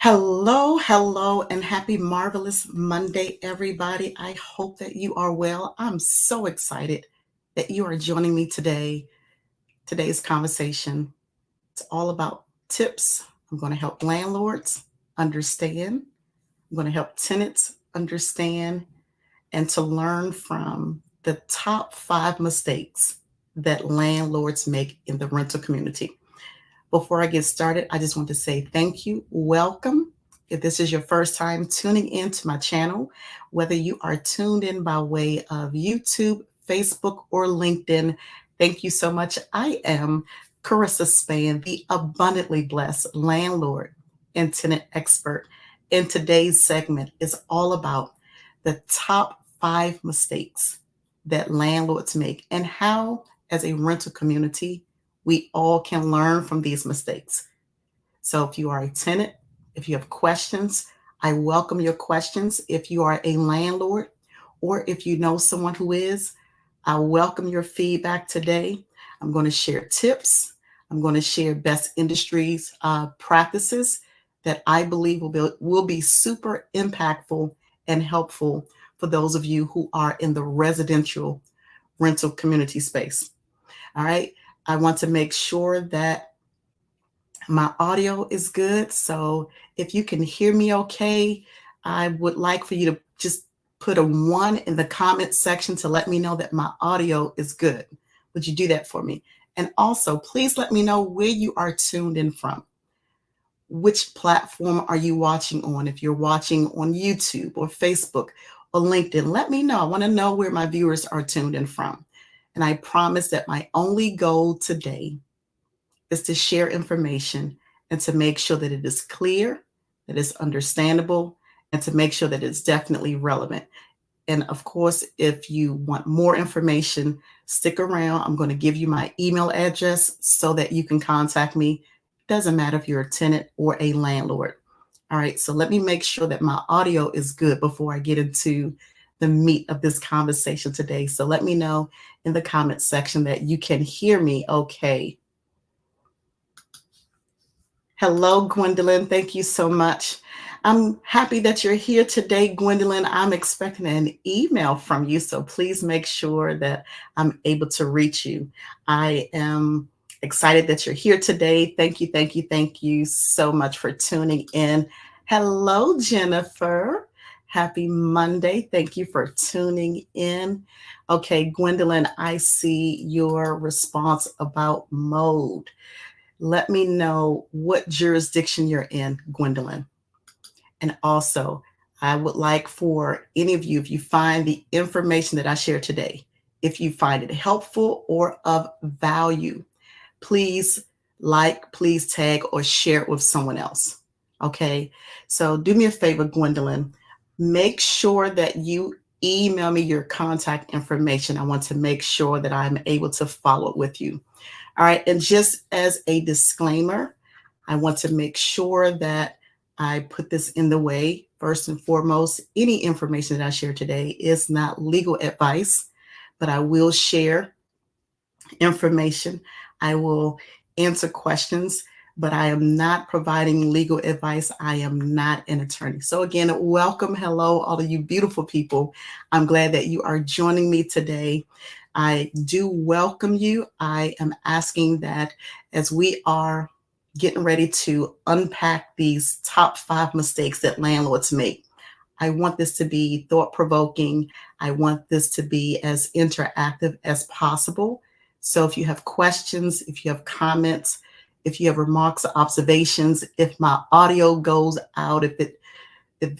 Hello, hello, and happy marvelous Monday, everybody. I hope that you are well. I'm so excited that you are joining me today. Today's conversation, it's all about tips. I'm going to help landlords understand. I'm going to help tenants understand and to learn from the top 5 mistakes that landlords make in the rental community. Before I get started, I just want to say thank you. Welcome. If this is your first time tuning into my channel, whether you are tuned in by way of YouTube, Facebook, or LinkedIn, thank you so much. I am Karissa Spann, the abundantly blessed landlord and tenant expert. And today's segment is all about the top 5 mistakes that landlords make and how, as a rental community, we all can learn from these mistakes. So if you are a tenant, if you have questions, I welcome your questions. If you are a landlord or if you know someone who is, I welcome your feedback today. I'm going to share tips. I'm going to share best industries practices that I believe will be super impactful and helpful for those of you who are in the residential rental community space. All right. I want to make sure that my audio is good. So if you can hear me okay, I would like for you to just put a 1 in the comment section to let me know that my audio is good. Would you do that for me? And also, please let me know where you are tuned in from. Which platform are you watching on? If you're watching on YouTube or Facebook or LinkedIn, let me know. I want to know where my viewers are tuned in from. And I promise that my only goal today is to share information and to make sure that it is clear, that it's understandable, and to make sure that it's definitely relevant. And of course, if you want more information, stick around. I'm going to give you my email address so that you can contact me. Doesn't matter if you're a tenant or a landlord. All right, so let me make sure that my audio is good before I get into the meat of this conversation today. So let me know in the comment section that you can hear me okay. Hello, Gwendolyn. Thank you so much. I'm happy that you're here today, Gwendolyn. I'm expecting an email from you, so please make sure that I'm able to reach you. I am excited that you're here today. Thank you, thank you, thank you so much for tuning in. Hello, Jennifer. Happy Monday. Thank you for tuning in. Okay, Gwendolyn, I see your response about mode. Let me know what jurisdiction you're in, Gwendolyn. And also, I would like for any of you, if you find the information that I share today, if you find it helpful or of value, please please tag or share it with someone else. Okay. So do me a favor, Gwendolyn, make sure that you email me your contact information. I want to make sure that I'm able to follow up with you. All right. And just as a disclaimer, I want to make sure that I put this in the way. First and foremost, any information that I share today is not legal advice, but I will share information. I will answer questions, but I am not providing legal advice. I am not an attorney. So again, welcome. Hello, all of you beautiful people. I'm glad that you are joining me today. I do welcome you. I am asking that as we are getting ready to unpack these top 5 mistakes that landlords make, I want this to be thought-provoking. I want this to be as interactive as possible. So if you have questions, if you have comments, if you have remarks or observations, if my audio goes out, if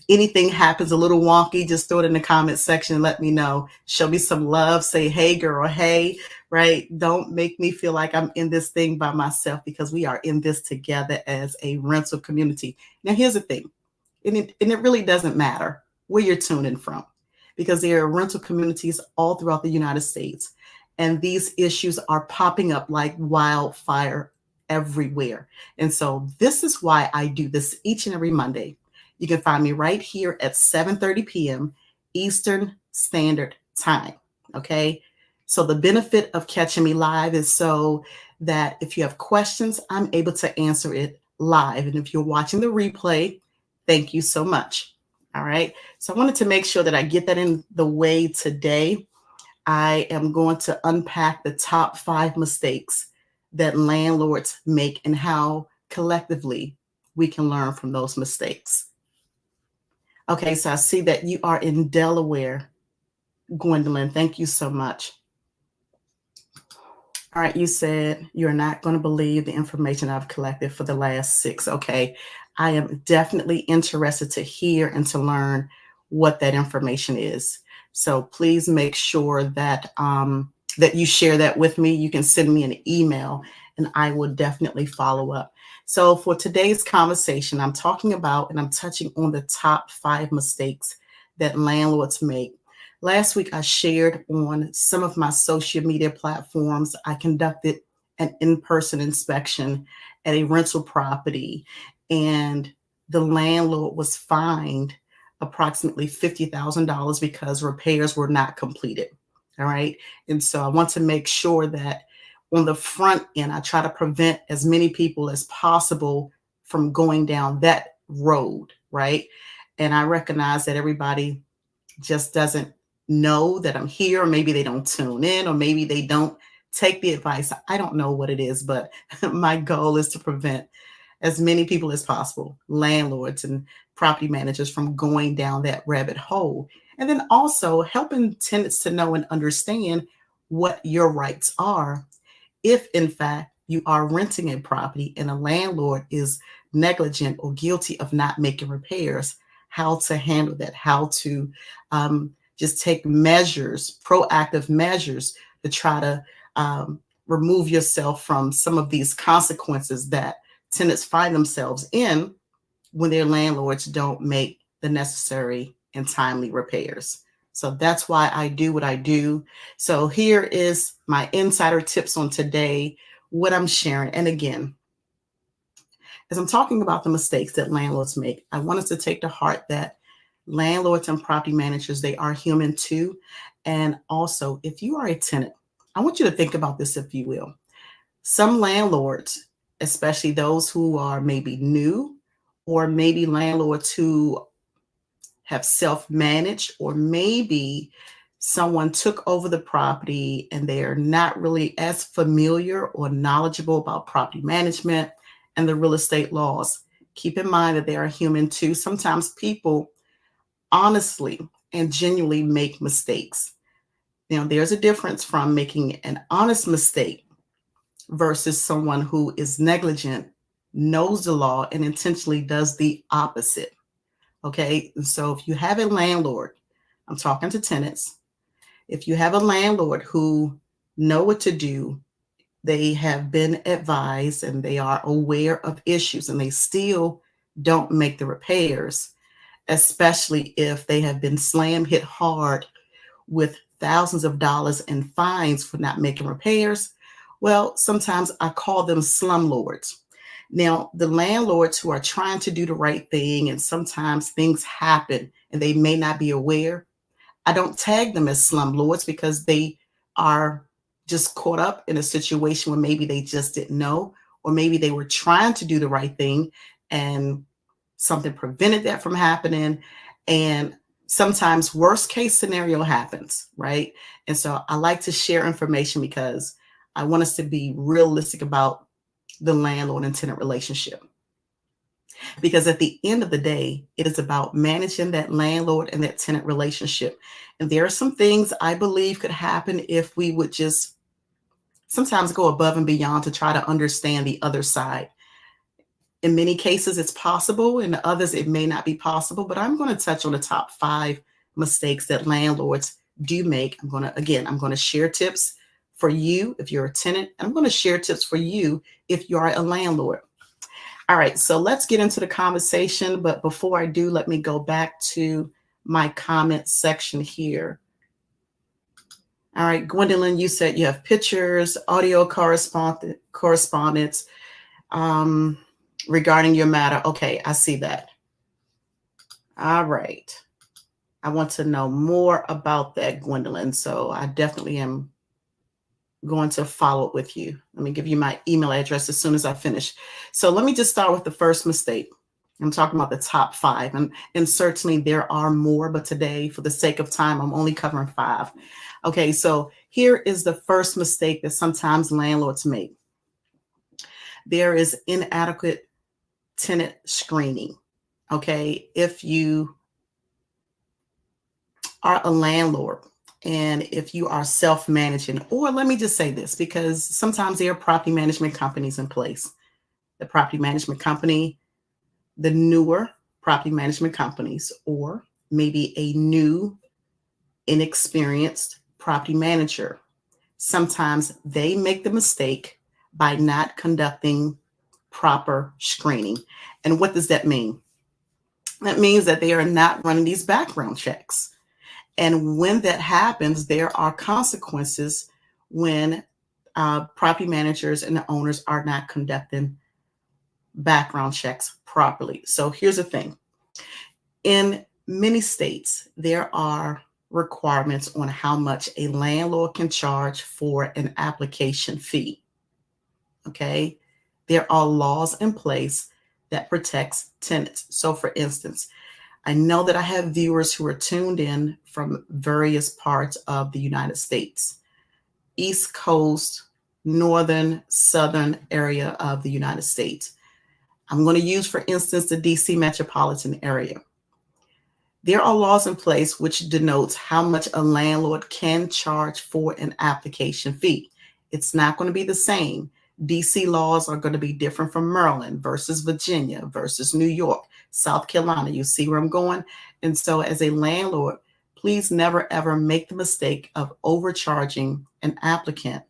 anything happens a little wonky, just throw it in the comment section and let me know. Show me some love. Say, hey, girl, hey, right? Don't make me feel like I'm in this thing by myself, because we are in this together as a rental community. Now, here's the thing, and it really doesn't matter where you're tuning from, because there are rental communities all throughout the United States, and these issues are popping up like wildfire everywhere. And so this is why I do this each and every Monday. You can find me right here at 7:30 p.m. Eastern Standard Time. Okay. So the benefit of catching me live is so that if you have questions, I'm able to answer it live. And if you're watching the replay, Thank you so much. All right. So I wanted to make sure that I get that in the way today. I am going to unpack the top 5 mistakes that landlords make and how collectively we can learn from those mistakes. Okay, so I see that you are in Delaware, Gwendolyn. Thank you so much. All right, you said you're not going to believe the information I've collected for the last 6. Okay, I am definitely interested to hear and to learn what that information is. So please make sure that that you share that with me. You can send me an email, and I will definitely follow up. So for today's conversation, I'm talking about and I'm touching on the top 5 mistakes that landlords make. Last week, I shared on some of my social media platforms. I conducted an in person inspection at a rental property, and the landlord was fined approximately $50,000 because repairs were not completed. All right. And so I want to make sure that on the front end, I try to prevent as many people as possible from going down that road. Right. And I recognize that everybody just doesn't know that I'm here, or maybe they don't tune in, or maybe they don't take the advice. I don't know what it is, but my goal is to prevent as many people as possible, landlords and property managers, from going down that rabbit hole. And then also helping tenants to know and understand what your rights are if in fact you are renting a property and a landlord is negligent or guilty of not making repairs, how to handle that, how to just take measures, proactive measures to try to remove yourself from some of these consequences that tenants find themselves in when their landlords don't make the necessary and timely repairs. So that's why I do what I do. So here is my insider tips on today, what I'm sharing. And again, as I'm talking about the mistakes that landlords make, I want us to take to heart that landlords and property managers, they are human too. And also, if you are a tenant, I want you to think about this, if you will. Some landlords, especially those who are maybe new, or maybe landlords who have self-managed, or maybe someone took over the property and they are not really as familiar or knowledgeable about property management and the real estate laws. Keep in mind that they are human too. Sometimes people honestly and genuinely make mistakes. Now, there's a difference from making an honest mistake versus someone who is negligent, knows the law, and intentionally does the opposite. Okay. And so if you have a landlord, I'm talking to tenants, if you have a landlord who know what to do, they have been advised and they are aware of issues and they still don't make the repairs, especially if they have been slam hit hard with thousands of dollars in fines for not making repairs, well, sometimes I call them slumlords. Now, the landlords who are trying to do the right thing, and sometimes things happen and they may not be aware, I don't tag them as slumlords because they are just caught up in a situation where maybe they just didn't know, or maybe they were trying to do the right thing and something prevented that from happening. And sometimes worst case scenario happens, right? And so I like to share information because I want us to be realistic about the landlord and tenant relationship. Because at the end of the day, it is about managing that landlord and that tenant relationship. And there are some things I believe could happen if we would just sometimes go above and beyond to try to understand the other side. In many cases, it's possible. In others, it may not be possible. But I'm going to touch on the top 5 mistakes that landlords do make. I'm going to share tips for you if you're a tenant. And I'm going to share tips for you if you are a landlord. All right, so let's get into the conversation. But before I do, let me go back to my comment section here. All right, Gwendolyn, you said you have pictures, audio correspondence regarding your matter. Okay, I see that. All right. I want to know more about that, Gwendolyn. So I definitely am going to follow up with you. Let me give you my email address as soon as I finish. So let me just start with the first mistake. I'm talking about the top 5, and certainly there are more, but today, for the sake of time, I'm only covering 5. Okay, so here is the first mistake that sometimes landlords make. There is inadequate tenant screening. Okay, if you are a landlord and if you are self-managing, or let me just say this, because sometimes there are property management companies in place. The property management company, the newer property management companies, or maybe a new, inexperienced property manager. Sometimes they make the mistake by not conducting proper screening. And what does that mean? That means that they are not running these background checks. And when that happens, there are consequences when property managers and the owners are not conducting background checks properly. So here's the thing. In many states, there are requirements on how much a landlord can charge for an application fee. Okay. There are laws in place that protects tenants. So for instance, I know that I have viewers who are tuned in from various parts of the United States, East Coast, northern, southern area of the United States. I'm going to use, for instance, the DC metropolitan area. There are laws in place which denotes how much a landlord can charge for an application fee. It's not going to be the same. DC laws are going to be different from Maryland versus Virginia versus New York, South Carolina. You see where I'm going? And so as a landlord, please never ever make the mistake of overcharging an applicant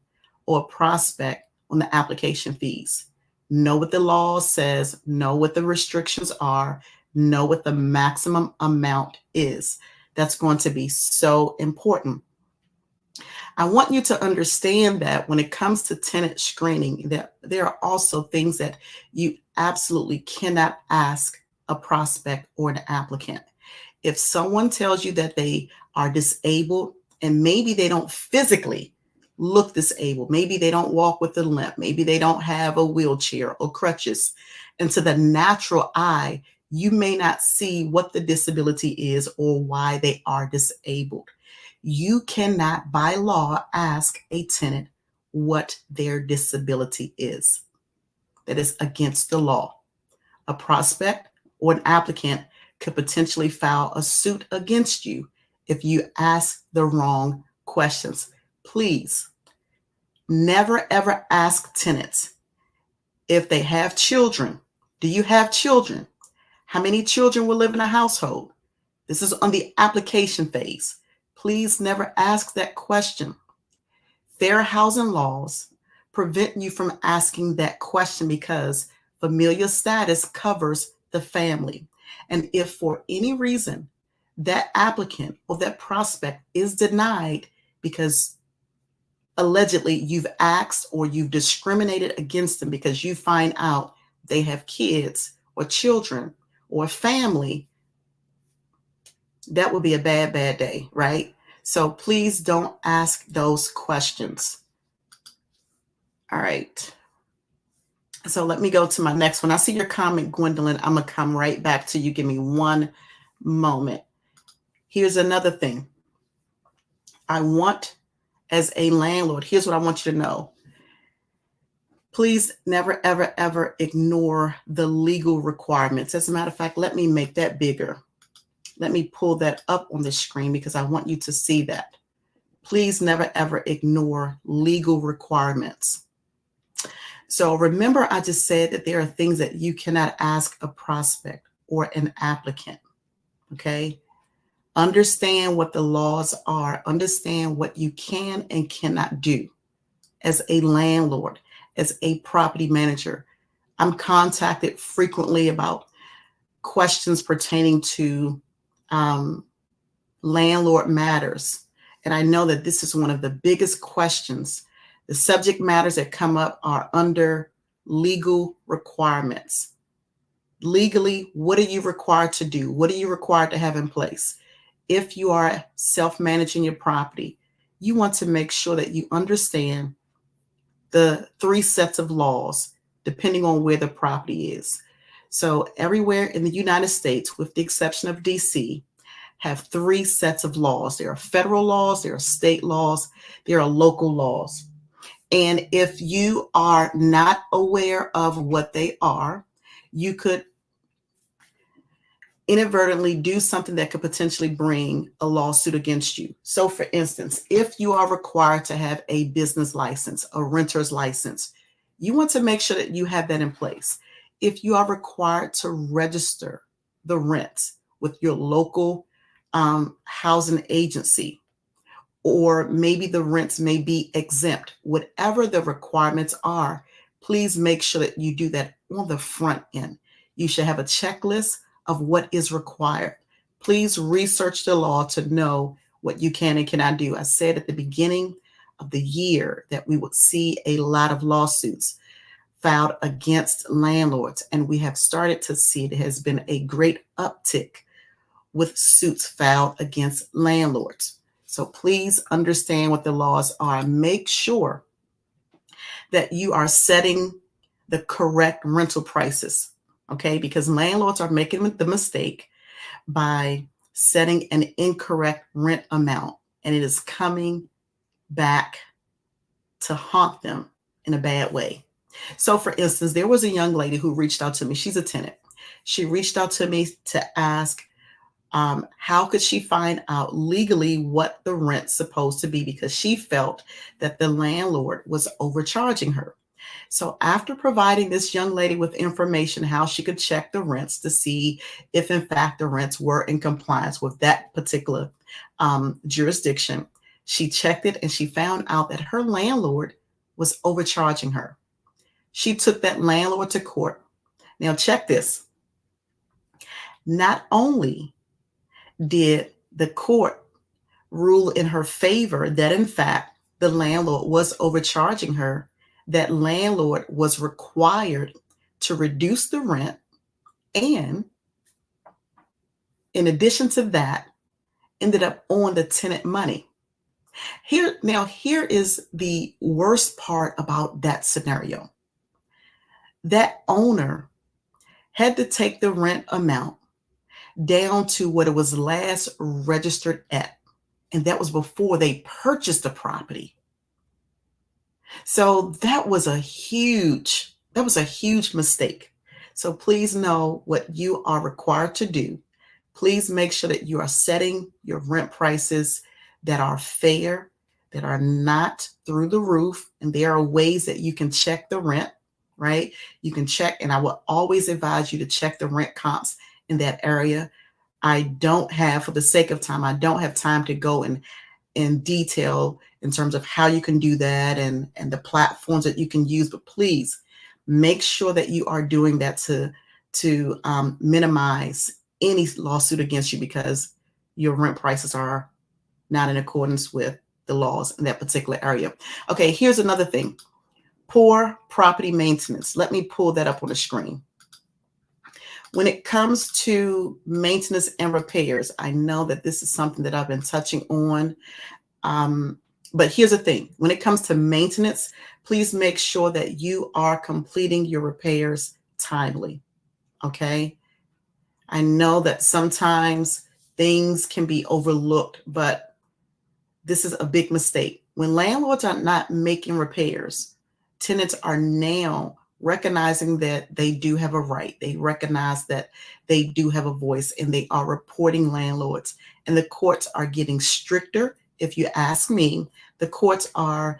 or prospect on the application fees. Know what the law says, know what the restrictions are, know what the maximum amount is. That's going to be so important. I want you to understand that when it comes to tenant screening, that there are also things that you absolutely cannot ask a prospect or an applicant. If someone tells you that they are disabled and maybe they don't physically look disabled, maybe they don't walk with a limp, maybe they don't have a wheelchair or crutches, and to the natural eye, you may not see what the disability is or why they are disabled. You cannot, by law, ask a tenant what their disability is. That is against the law. A prospect or an applicant could potentially file a suit against you if you ask the wrong questions. Please never ever ask tenants if they have children. Do you have children? How many children will live in a household? This is on the application phase. Please never ask that question. Fair housing laws prevent you from asking that question because familial status covers the family. And if for any reason that applicant or that prospect is denied because allegedly you've asked or you've discriminated against them because you find out they have kids or children or family, that would be a bad, bad day, right? So please don't ask those questions. All right. So let me go to my next one. I see your comment, Gwendolyn. I'm going to come right back to you. Give me one moment. Here's another thing. I want, as a landlord, here's what I want you to know. Please never, ever, ever ignore the legal requirements. As a matter of fact, let me make that bigger. Let me pull that up on the screen because I want you to see that. Please never, ever ignore legal requirements. So remember, I just said that there are things that you cannot ask a prospect or an applicant, okay? Understand what the laws are. Understand what you can and cannot do as a landlord, as a property manager. I'm contacted frequently about questions pertaining to landlord matters. And I know that this is one of the biggest questions. The subject matters that come up are under legal requirements. Legally, what are you required to do? What are you required to have in place? If you are self-managing your property, you want to make sure that you understand the 3 sets of laws, depending on where the property is. So everywhere in the United States, with the exception of DC, have three sets of laws. There are federal laws, there are state laws, there are local laws. And if you are not aware of what they are, you could inadvertently do something that could potentially bring a lawsuit against you. So, for instance, if you are required to have a business license, a renter's license, you want to make sure that you have that in place. If you are required to register the rents with your local housing agency, or maybe the rents may be exempt, whatever the requirements are, please make sure that you do that on the front end. You should have a checklist of what is required. Please research the law to know what you can and cannot do. I said at the beginning of the year that we would see a lot of lawsuits filed against landlords, and we have started to see it has been a great uptick with suits filed against landlords. So please understand what the laws are. Make sure that you are setting the correct rental prices, okay? Because landlords are making the mistake by setting an incorrect rent amount, and it is coming back to haunt them in a bad way. So, for instance, there was a young lady who reached out to me. She's a tenant. She reached out to me to ask how could she find out legally what the rent's supposed to be, because she felt that the landlord was overcharging her. So after providing this young lady with information how she could check the rents to see if in fact the rents were in compliance with that particular jurisdiction, she checked it and she found out that her landlord was overcharging her. She took that landlord to court. Now check this. Not only did the court rule in her favor that in fact the landlord was overcharging her, that landlord was required to reduce the rent, and in addition to that, ended up owing the tenant money. Here is the worst part about that scenario. That owner had to take the rent amount down to what it was last registered at, and that was before they purchased the property. So that was a huge mistake. So please know what you are required to do. Please make sure that you are setting your rent prices that are fair, that are not through the roof. And there are ways that you can check the rent, right? You can check, and I will always advise you to check the rent comps in that area. For the sake of time, I don't have time to go in detail in terms of how you can do that and the platforms that you can use. But please make sure that you are doing that to minimize any lawsuit against you, because your rent prices are not in accordance with the laws in that particular area. Okay, here's another thing. Poor property maintenance. Let me pull that up on the screen. When it comes to maintenance and repairs, I know that this is something that I've been touching on. But here's the thing. When it comes to maintenance, please make sure that you are completing your repairs timely. Okay. I know that sometimes things can be overlooked, but this is a big mistake. When landlords are not making repairs, tenants are now recognizing that they do have a right. They recognize that they do have a voice, and they are reporting landlords, and the courts are getting stricter. If you ask me, the courts are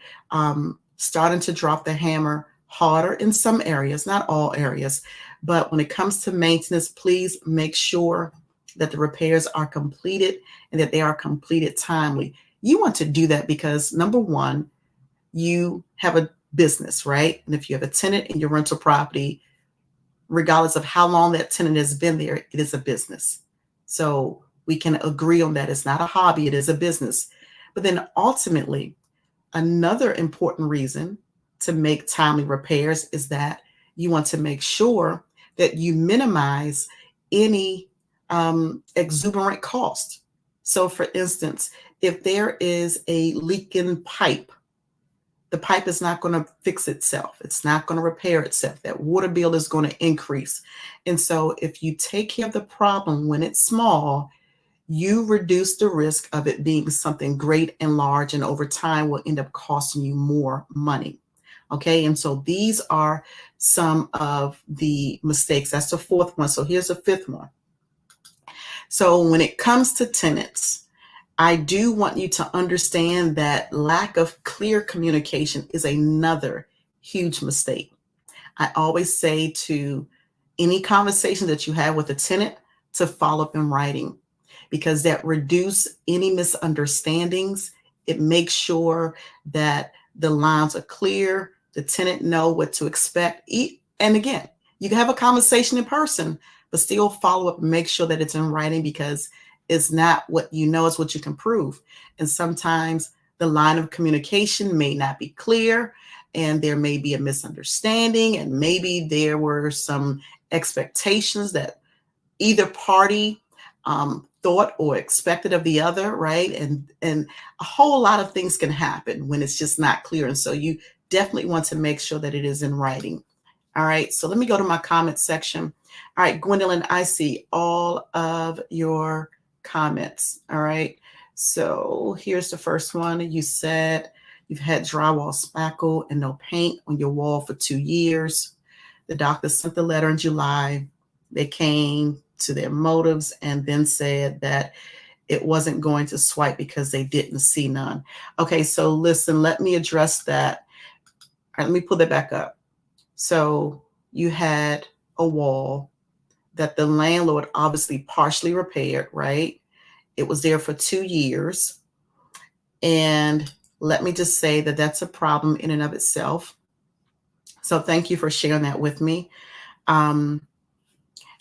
starting to drop the hammer harder in some areas, not all areas. But when it comes to maintenance, please make sure that the repairs are completed and that they are completed timely. You want to do that because, number one, you have a business, right? And if you have a tenant in your rental property, regardless of how long that tenant has been there, it is a business. So we can agree on that. It's not a hobby, it is a business. But then ultimately, another important reason to make timely repairs is that you want to make sure that you minimize any exuberant cost. So for instance, if there is a leaking pipe, the pipe is not going to fix itself. It's not going to repair itself. That water bill is going to increase. And so if you take care of the problem when it's small, you reduce the risk of it being something great and large, and over time will end up costing you more money. Okay, and so these are some of the mistakes. That's the fourth one. So here's the fifth one. So when it comes to tenants, I do want you to understand that lack of clear communication is another huge mistake. I always say to any conversation that you have with a tenant to follow up in writing, because that reduce any misunderstandings. It makes sure that the lines are clear, the tenant know what to expect. And again, you can have a conversation in person, but still follow up and make sure that it's in writing, because it's not what you know, it's what you can prove. And sometimes the line of communication may not be clear, and there may be a misunderstanding, and maybe there were some expectations that either party thought or expected of the other, right? And a whole lot of things can happen when it's just not clear. And so you definitely want to make sure that it is in writing. All right, so let me go to my comment section. All right, Gwendolyn, I see all of your comments. All right, so here's the first one. You said you've had drywall spackle and no paint on your wall for 2 years. The doctor sent the letter in July. They came to their motives and then said that it wasn't going to swipe because they didn't see none. Okay, so listen, let me address that. All right, let me pull that back up. So you had a wall that the landlord obviously partially repaired, right? It was there for 2 years. And let me just say that that's a problem in and of itself. So thank you for sharing that with me.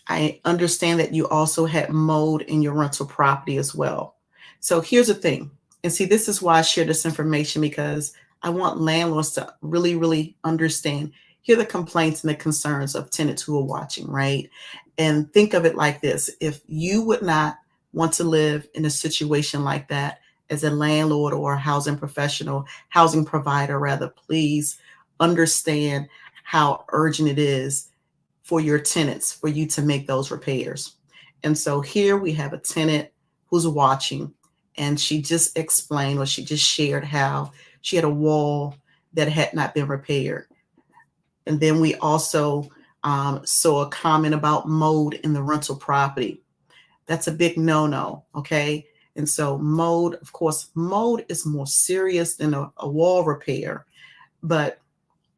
I understand that you also had mold in your rental property as well. So here's the thing. And see, this is why I share this information, because I want landlords to really, really understand, hear the complaints and the concerns of tenants who are watching, right? And think of it like this. If you would not want to live in a situation like that as a landlord or a housing professional, housing provider rather, please understand how urgent it is for your tenants, for you to make those repairs. And so here we have a tenant who's watching, and she just explained, or she just shared how she had a wall that had not been repaired. And then we also saw a comment about mold in the rental property. That's a big no-no, okay? And so mold, of course, mold is more serious than a wall repair, but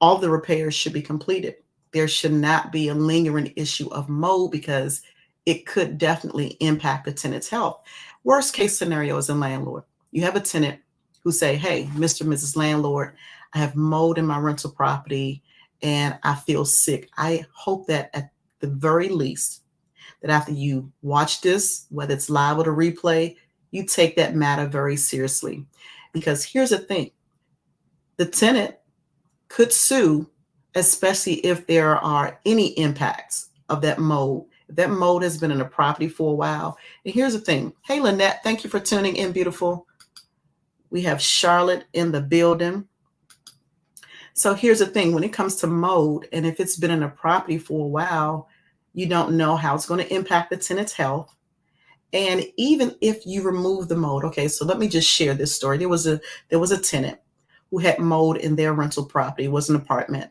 all the repairs should be completed. There should not be a lingering issue of mold, because it could definitely impact the tenant's health. Worst case scenario is a landlord. You have a tenant who say, hey, Mr. and Mrs. Landlord, I have mold in my rental property and I feel sick. I hope that at the very least, that after you watch this, whether it's live or the replay, you take that matter very seriously. Because here's the thing, the tenant could sue, especially if there are any impacts of that mold. If that mold has been in the property for a while. And here's the thing. Hey, Lynette, thank you for tuning in, beautiful. We have Charlotte in the building. So here's the thing. When it comes to mold, and if it's been in a property for a while, you don't know how it's going to impact the tenant's health. And even if you remove the mold, okay, so let me just share this story. There was a tenant who had mold in their rental property. It was an apartment.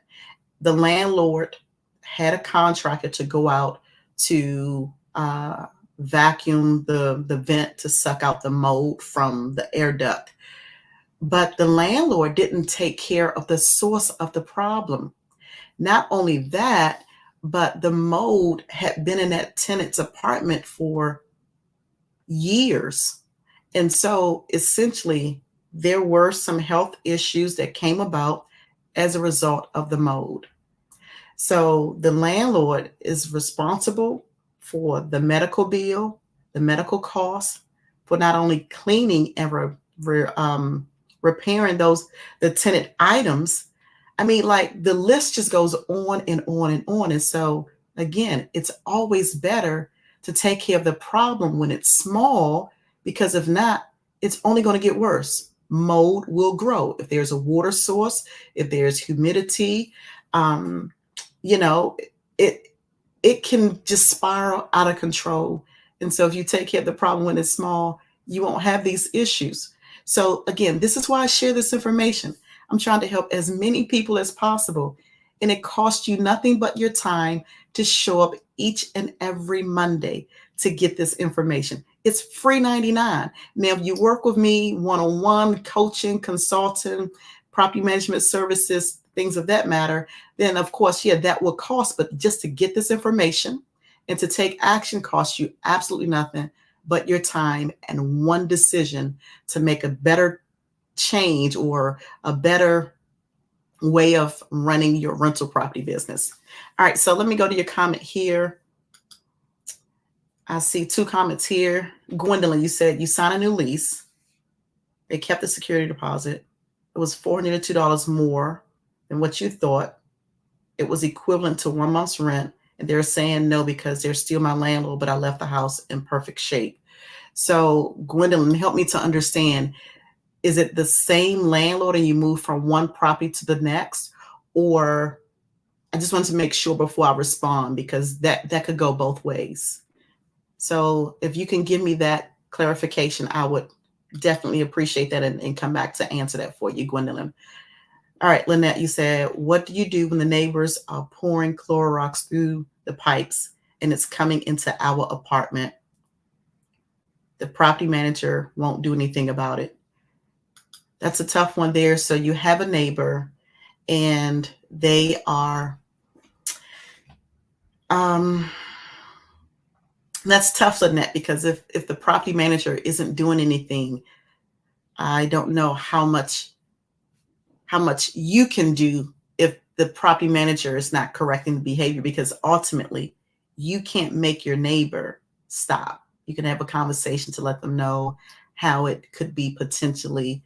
The landlord had a contractor to go out to vacuum the vent to suck out the mold from the air duct. But the landlord didn't take care of the source of the problem. Not only that, but the mold had been in that tenant's apartment for years. And so essentially, there were some health issues that came about as a result of the mold. So the landlord is responsible for the medical bill, the medical costs, for not only cleaning and repairing the tenant items. I mean, like, the list just goes on and on and on. And so again, it's always better to take care of the problem when it's small, because if not, it's only going to get worse. mold will grow. If there's a water source, if there's humidity, um, you know, it it can just spiral out of control. And so if you take care of the problem when it's small, you won't have these issues. So again, this is why I share this information. I'm trying to help as many people as possible. And it costs you nothing but your time to show up each and every Monday to get this information. It's free 99. Now, if you work with me one-on-one, coaching, consulting, property management services, things of that matter, then of course, yeah, that will cost. But just to get this information and to take action costs you absolutely nothing but your time and one decision to make a better change or a better way of running your rental property business. All right, so let me go to your comment here. I see 2 comments here. Gwendolyn, you said you signed a new lease. They kept the security deposit. It was $402 more than what you thought. It was equivalent to 1 month's rent. And they're saying no because they're still my landlord, but I left the house in perfect shape. So Gwendolyn, help me to understand, is it the same landlord and you move from one property to the next? Or I just want to make sure before I respond, because that could go both ways. So if you can give me that clarification, I would definitely appreciate that and come back to answer that for you, Gwendolyn. All right, Lynette, you said, what do you do when the neighbors are pouring Clorox through the pipes and it's coming into our apartment? The property manager won't do anything about it. That's a tough one there. So you have a neighbor and they are, that's tough, Lynette, because if the property manager isn't doing anything, I don't know how much you can do if the property manager is not correcting the behavior, because ultimately you can't make your neighbor stop. You can have a conversation to let them know how it could be potentially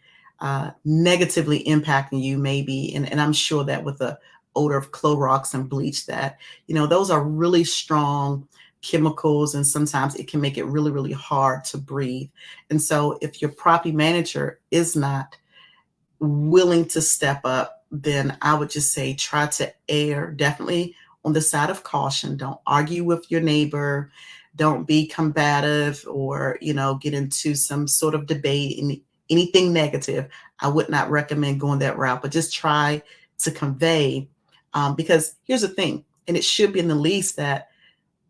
negatively impacting you maybe. And I'm sure that with the odor of Clorox and bleach, that, those are really strong chemicals, and sometimes it can make it really, really hard to breathe. And so if your property manager is not willing to step up, then I would just say try to err definitely on the side of caution. Don't argue with your neighbor. Don't be combative or, get into some sort of debate and anything negative. I would not recommend going that route, but just try to convey, because here's the thing, and it should be in the lease, that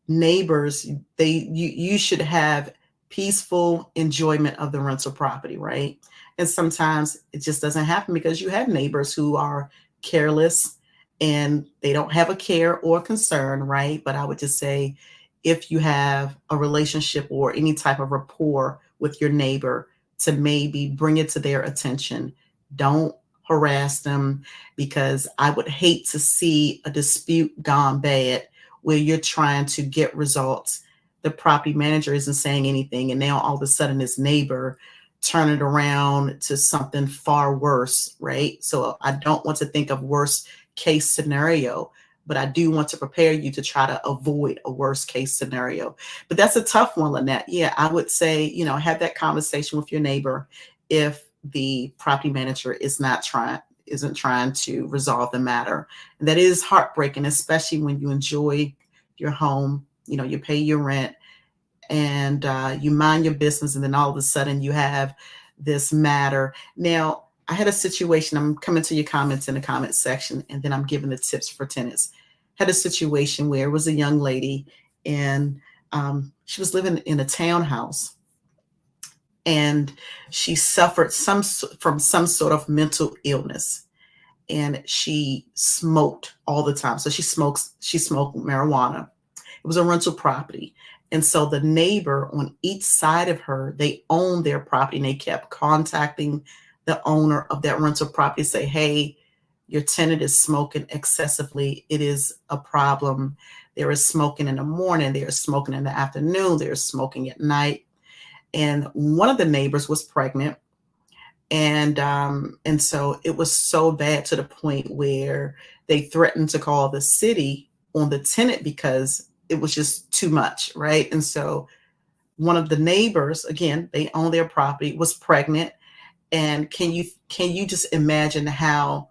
neighbors, you should have peaceful enjoyment of the rental property, right? And sometimes it just doesn't happen because you have neighbors who are careless and they don't have a care or concern, right? But I would just say, if you have a relationship or any type of rapport with your neighbor, to maybe bring it to their attention. Don't harass them, because I would hate to see a dispute gone bad where you're trying to get results. The property manager isn't saying anything, and now all of a sudden this neighbor turn it around to something far worse, right? So I don't want to think of worst case scenario, but I do want to prepare you to try to avoid a worst case scenario. But that's a tough one, Lynette. Yeah, I would say, have that conversation with your neighbor if the property manager isn't trying to resolve the matter. And that is heartbreaking, especially when you enjoy your home, you pay your rent, and you mind your business, and then all of a sudden you have this matter. Now, I had a situation, I'm coming to your comments in the comment section, and then I'm giving the tips for tenants. Had a situation where it was a young lady, and she was living in a townhouse, and she suffered from some sort of mental illness, and she smoked all the time. So she smoked marijuana. It was a rental property. And so the neighbor on each side of her, they owned their property, and they kept contacting the owner of that rental property, say, hey, your tenant is smoking excessively. It is a problem. There is smoking in the morning. There is smoking in the afternoon. There is smoking at night. And one of the neighbors was pregnant. And so it was so bad to the point where they threatened to call the city on the tenant because it was just too much, right? And so one of the neighbors, again, they own their property, was pregnant, And can you just imagine how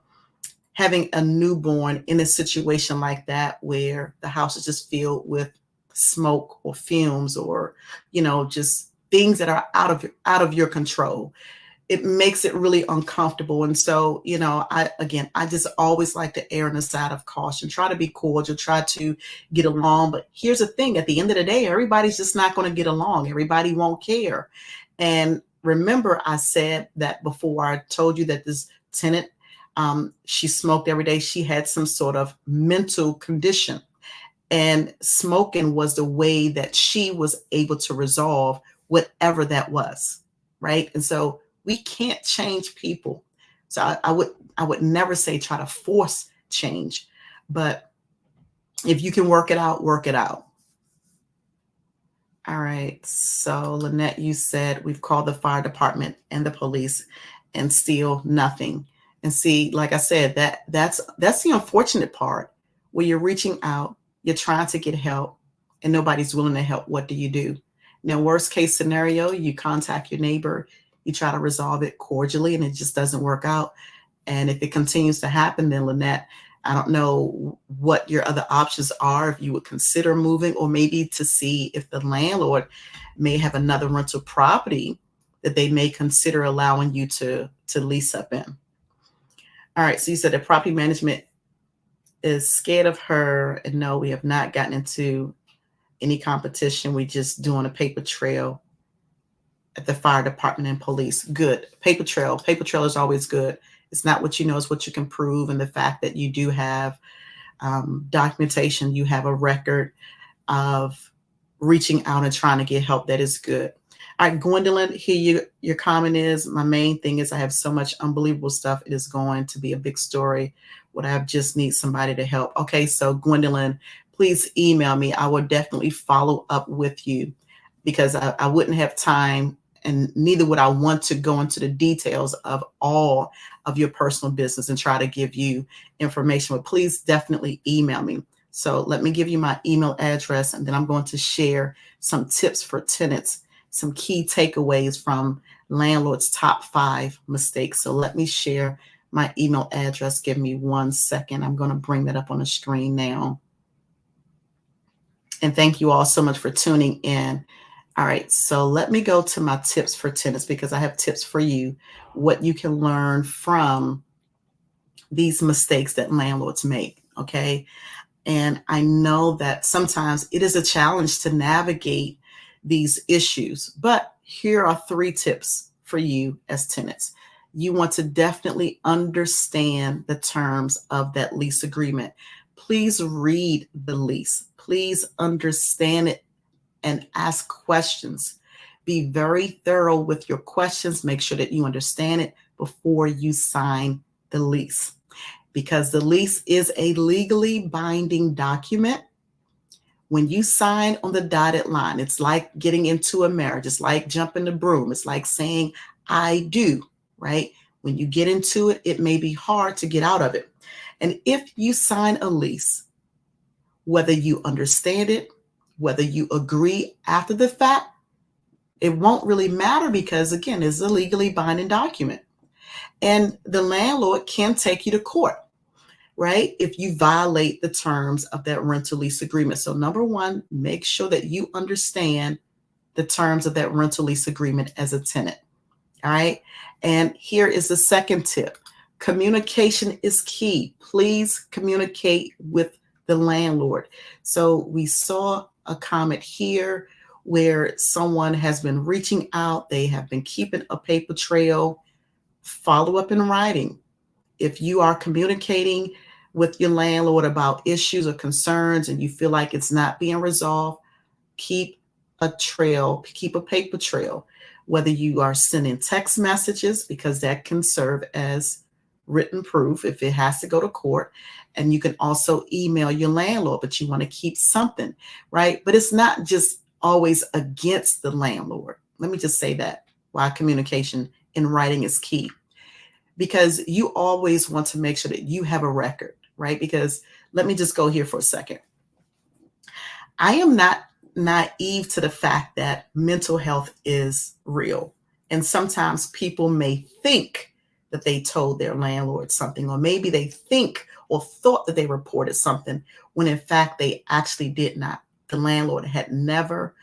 having a newborn in a situation like that, where the house is just filled with smoke or fumes, or just things that are out of your control, it makes it really uncomfortable. And so, I just always like to err on the side of caution, try to be cordial, try to get along. But here's the thing: at the end of the day, everybody's just not going to get along. Everybody won't care. And remember, I said that before. I told you that this tenant, she smoked every day. She had some sort of mental condition, and smoking was the way that she was able to resolve whatever that was, right? And so we can't change people. So I would never say try to force change, but if you can work it out, work it out. All right. So Lynette, you said we've called the fire department and the police and still nothing. And see, like I said, that's the unfortunate part, where you're reaching out, you're trying to get help, and nobody's willing to help. What do? Now, worst case scenario, you contact your neighbor, you try to resolve it cordially, and it just doesn't work out. And if it continues to happen, then Lynette, I don't know what your other options are, if you would consider moving, or maybe to see if the landlord may have another rental property that they may consider allowing you to lease up in. All right, so you said that property management is scared of her, and no, we have not gotten into any competition. We just doing a paper trail at the fire department and police. Good. Paper trail is always good. It's not what you know, it's what you can prove. And the fact that you do have documentation, you have a record of reaching out and trying to get help, that is good. All right, Gwendolyn, here your comment is, my main thing is I have so much unbelievable stuff. It is going to be a big story. What I just need somebody to help. Okay, so Gwendolyn, please email me. I will definitely follow up with you, because I wouldn't have time, and neither would I want to go into the details of all of your personal business and try to give you information. But please definitely email me. So let me give you my email address, and then I'm going to share some tips for tenants, some key takeaways from landlords' top 5 mistakes. So let me share my email address. Give me 1 second. I'm going to bring that up on the screen now. And thank you all so much for tuning in. All right, so let me go to my tips for tenants, because I have tips for you, what you can learn from these mistakes that landlords make, okay? And I know that sometimes it is a challenge to navigate these issues, but here are 3 tips for you as tenants. You want to definitely understand the terms of that lease agreement. Please read the lease. Please understand it and ask questions. Be very thorough with your questions. Make sure that you understand it before you sign the lease, because the lease is a legally binding document. When you sign on the dotted line, it's like getting into a marriage. It's like jumping the broom. It's like saying, I do, right? When you get into it, it may be hard to get out of it. And if you sign a lease, whether you understand it, whether you agree after the fact, it won't really matter, because again, it's a legally binding document. And the landlord can take you to court, right, if you violate the terms of that rental lease agreement. So number 1, make sure that you understand the terms of that rental lease agreement as a tenant. All right. And here is the second tip. Communication is key. Please communicate with the landlord. So we saw a comment here where someone has been reaching out. They have been keeping a paper trail. Follow up in writing. If you are communicating with your landlord about issues or concerns and you feel like it's not being resolved, keep a trail, keep a paper trail, whether you are sending text messages, because that can serve as written proof if it has to go to court. And you can also email your landlord, but you want to keep something, right? But it's not just always against the landlord. Let me just say that, why communication in writing is key, because you always want to make sure that you have a record, right? Because let me just go here for a second. I am not naive to the fact that mental health is real. And sometimes people may think that they told their landlord something, or maybe they think or thought that they reported something when in fact they actually did not. The landlord had never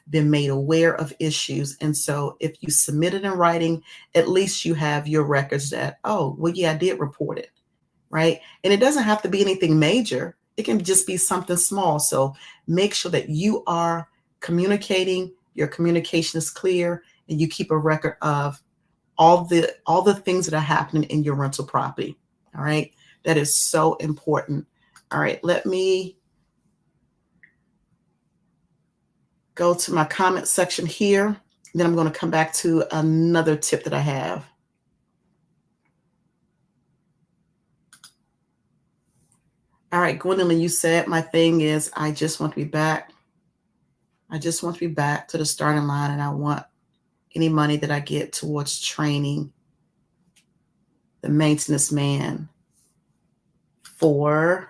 been made aware of issues. And so if you submit it in writing, at least you have your records that, oh, well, yeah, I did report it, right? And it doesn't have to be anything major. It can just be something small. So make sure that you are communicating, your communication is clear, and you keep a record of all the things that are happening in your rental property. All right. That is so important. All right. Let me go to my comment section here. Then I'm going to come back to another tip that I have. All right, Gwendolyn, you said my thing is I just want to be back. I just want to be back to the starting line, and I want any money that I get towards training the maintenance man for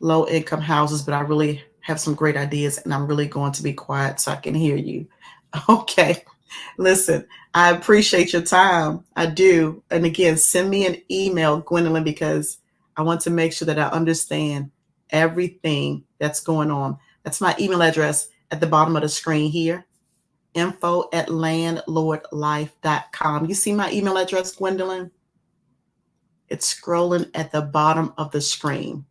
low income houses, but I really have some great ideas, and I'm really going to be quiet so I can hear you. Okay. Listen, I appreciate your time. I do. And again, send me an email, Gwendolyn, because I want to make sure that I understand everything that's going on. That's my email address at the bottom of the screen here, info@landlord-life.com. You see my email address, Gwendolyn? It's scrolling at the bottom of the screen.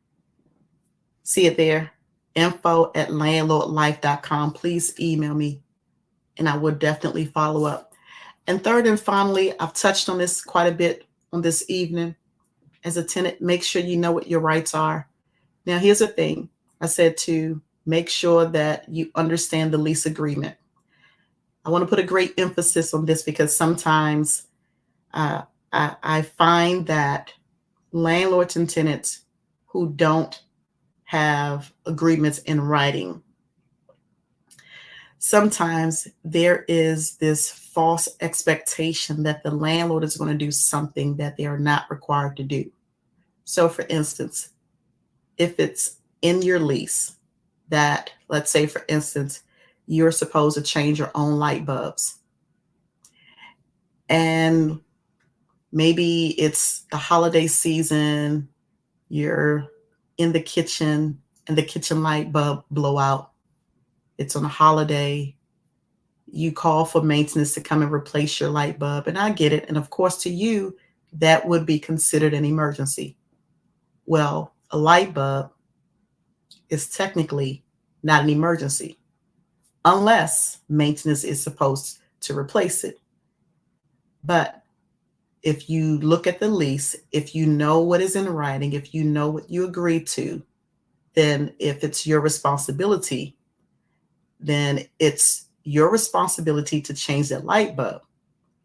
See it there? info@landlord-life.com. Please email me and I will definitely follow up. And third and finally, I've touched on this quite a bit on this evening. As a tenant, make sure you know what your rights are. Now, here's the thing. I said to make sure that you understand the lease agreement. I want to put a great emphasis on this because sometimes I find that landlords and tenants who don't have agreements in writing, sometimes there is this false expectation that the landlord is going to do something that they are not required to do. So for instance, if it's in your lease that, let's say for instance, you're supposed to change your own light bulbs, and maybe it's the holiday season, you're in the kitchen and the kitchen light bulb blow out. It's on a holiday. You call for maintenance to come and replace your light bulb, and I get it. And of course, to you, that would be considered an emergency. Well, a light bulb is technically not an emergency unless maintenance is supposed to replace it. But if you look at the lease, if you know what is in writing, if you know what you agreed to, then if it's your responsibility, then it's your responsibility to change that light bulb.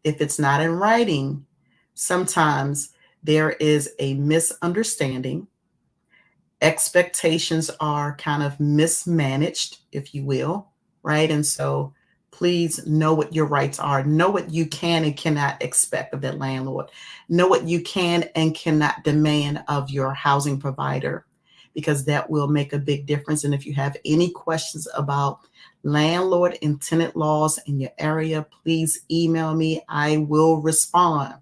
If it's not in writing, sometimes there is a misunderstanding. Expectations are kind of mismanaged, if you will, right? And so please know what your rights are. Know what you can and cannot expect of that landlord. Know what you can and cannot demand of your housing provider, because that will make a big difference. And if you have any questions about landlord and tenant laws in your area, please email me. I will respond.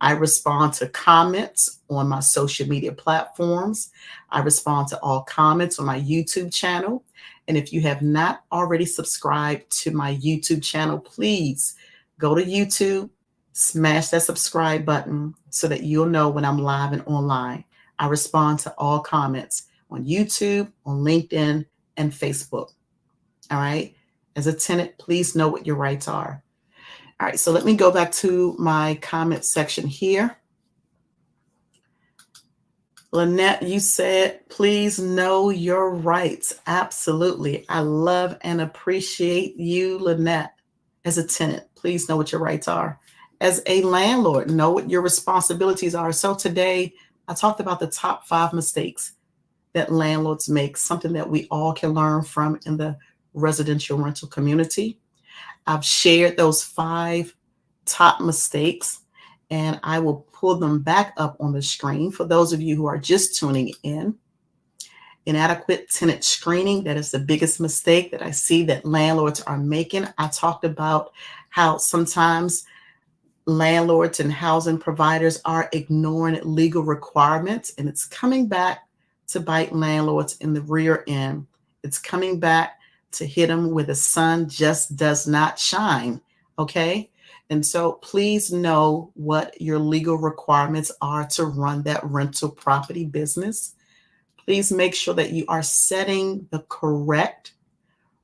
I respond to comments on my social media platforms. I respond to all comments on my YouTube channel. And if you have not already subscribed to my YouTube channel, please go to YouTube, smash that subscribe button so that you'll know when I'm live and online. I respond to all comments on YouTube, on LinkedIn, and Facebook. All right. As a tenant, please know what your rights are. All right, so let me go back to my comment section here. Lynette, you said, please know your rights. Absolutely. I love and appreciate you, Lynette. As a tenant, please know what your rights are. As a landlord, know what your responsibilities are. So today, I talked about the top 5 mistakes that landlords make, something that we all can learn from in the residential rental community. I've shared those 5 top mistakes, and I will pull them back up on the screen for those of you who are just tuning in. Inadequate tenant screening, that is the biggest mistake that I see that landlords are making. I talked about how sometimes landlords and housing providers are ignoring legal requirements, and it's coming back to bite landlords in the rear end. It's coming back to hit them where the sun just does not shine. Okay. And so please know what your legal requirements are to run that rental property business. Please make sure that you are setting the correct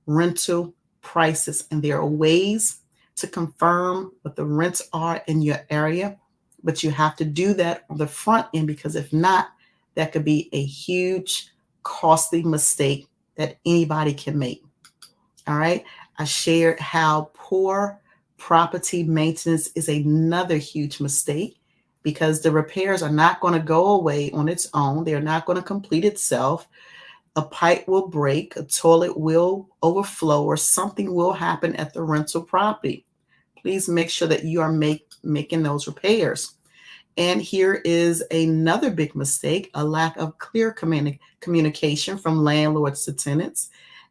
rental prices. And there are ways to confirm what the rents are in your area, but you have to do that on the front end, because if not, that could be a huge, costly mistake that anybody can make. All right. I shared how poor property maintenance is another huge mistake, because the repairs are not going to go away on its own. They're not going to complete itself. A pipe will break, a toilet will overflow, or something will happen at the rental property. Please make sure that you are making those repairs. And here is another big mistake: a lack of clear communication from landlords to tenants.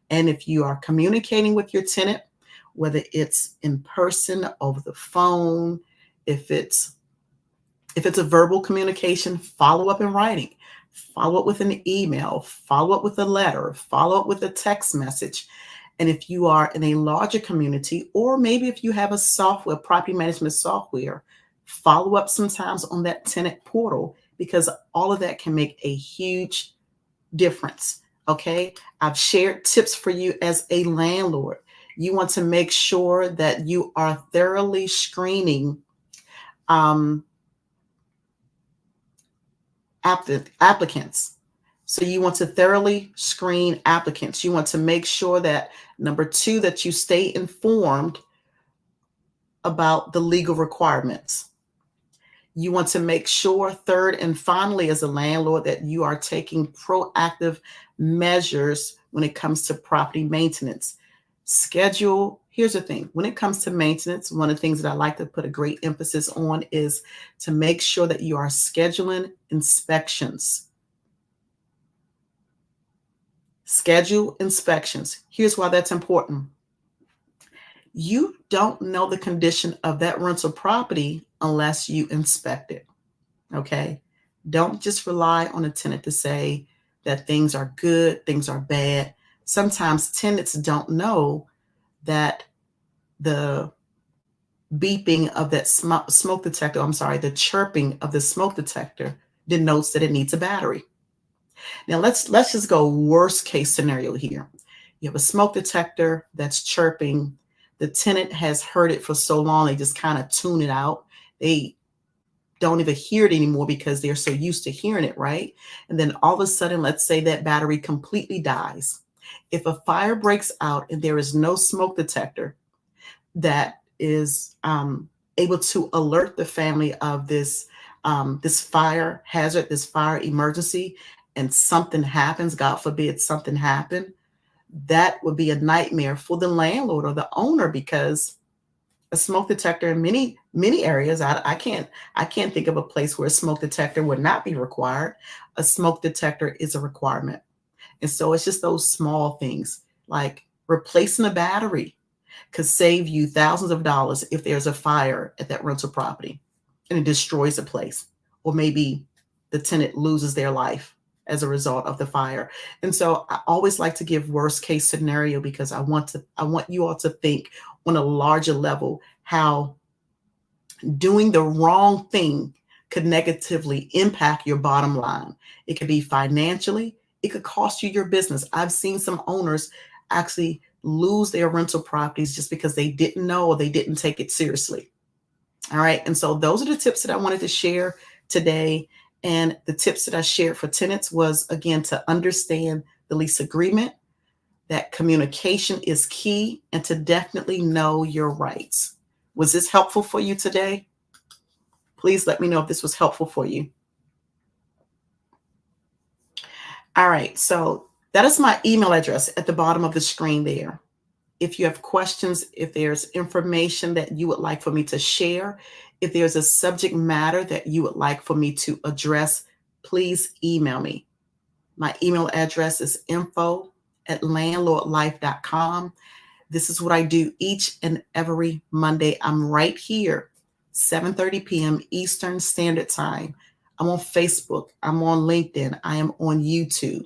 And if you are communicating with your tenant, whether it's in person, over the phone, if it's a verbal communication, follow up in writing, follow up with an email, follow up with a letter, follow up with a text message. And if you are in a larger community, or maybe if you have a software, property management software, follow up sometimes on that tenant portal, because all of that can make a huge difference. Okay. I've shared tips for you as a landlord. You want to make sure that you are thoroughly screening applicants. So you want to thoroughly screen applicants. You want to make sure that, number two, that you stay informed about the legal requirements. You want to make sure, third and finally, as a landlord, that you are taking proactive measures when it comes to property maintenance. Schedule. Here's the thing. When it comes to maintenance, one of the things that I like to put a great emphasis on is to make sure that you are scheduling inspections. Schedule inspections. Here's why that's important. You don't know the condition of that rental property unless you inspect it. Okay. Don't just rely on a tenant to say that things are good, things are bad. Sometimes tenants don't know that the beeping of that smoke detector, the chirping of the smoke detector denotes that it needs a battery. Now let's just go worst case scenario here. You have a smoke detector that's chirping. The tenant has heard it for so long, they just kind of tune it out. They don't even hear it anymore because they're so used to hearing it, right? And then all of a sudden, let's say that battery completely dies. If a fire breaks out and there is no smoke detector that is able to alert the family of this fire hazard, this fire emergency, and something happens, God forbid something happened, that would be a nightmare for the landlord or the owner, because a smoke detector in many areas, I can't think of a place where a smoke detector would not be required. A smoke detector is a requirement. And so it's just those small things, like replacing a battery could save you thousands of dollars if there's a fire at that rental property and it destroys the place, or maybe the tenant loses their life as a result of the fire. And so I always like to give worst case scenario, because I want you all to think on a larger level how doing the wrong thing could negatively impact your bottom line. It could be financially, it could cost you your business. I've seen some owners actually lose their rental properties just because they didn't know or they didn't take it seriously. All right. And so those are the tips that I wanted to share today. And the tips that I shared for tenants was, again, to understand the lease agreement, that communication is key, and to definitely know your rights. Was this helpful for you today? Please let me know if this was helpful for you. All right. So that is my email address at the bottom of the screen there. If you have questions, if there's information that you would like for me to share, if there's a subject matter that you would like for me to address, please email me. My email address is info@landlordlife.com. This is what I do each and every Monday. I'm right here, 7:30 p.m. Eastern Standard Time. I'm on Facebook. I'm on LinkedIn. I am on YouTube.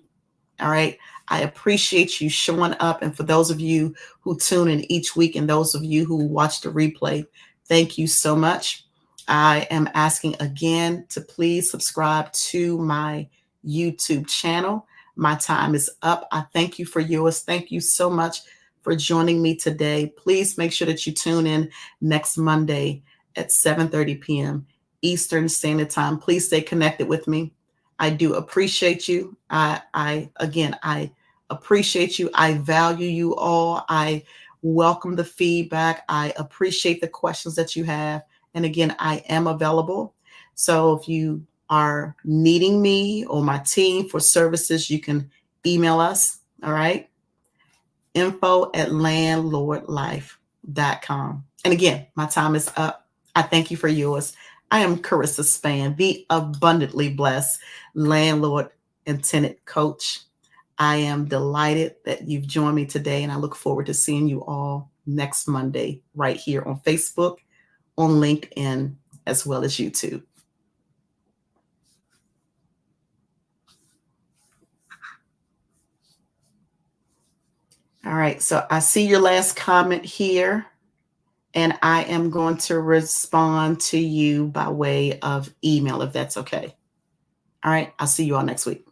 All right. I appreciate you showing up. And for those of you who tune in each week and those of you who watch the replay, thank you so much. I am asking again to please subscribe to my YouTube channel. My time is up. I thank you for yours. Thank you so much for joining me today. Please make sure that you tune in next Monday at 7:30 p.m. Eastern Standard Time. Please stay connected with me. I do appreciate you. I appreciate you. I value you all. I welcome the feedback. I appreciate the questions that you have. And again, I am available. So if you are needing me or my team for services, you can email us. All right. info@landlordlife.com. And again, my time is up. I thank you for yours. I am Karissa Spann, the abundantly blessed landlord and tenant coach. I am delighted that you've joined me today, and I look forward to seeing you all next Monday right here on Facebook, on LinkedIn, as well as YouTube. All right, so I see your last comment here, and I am going to respond to you by way of email if that's okay. All right, I'll see you all next week.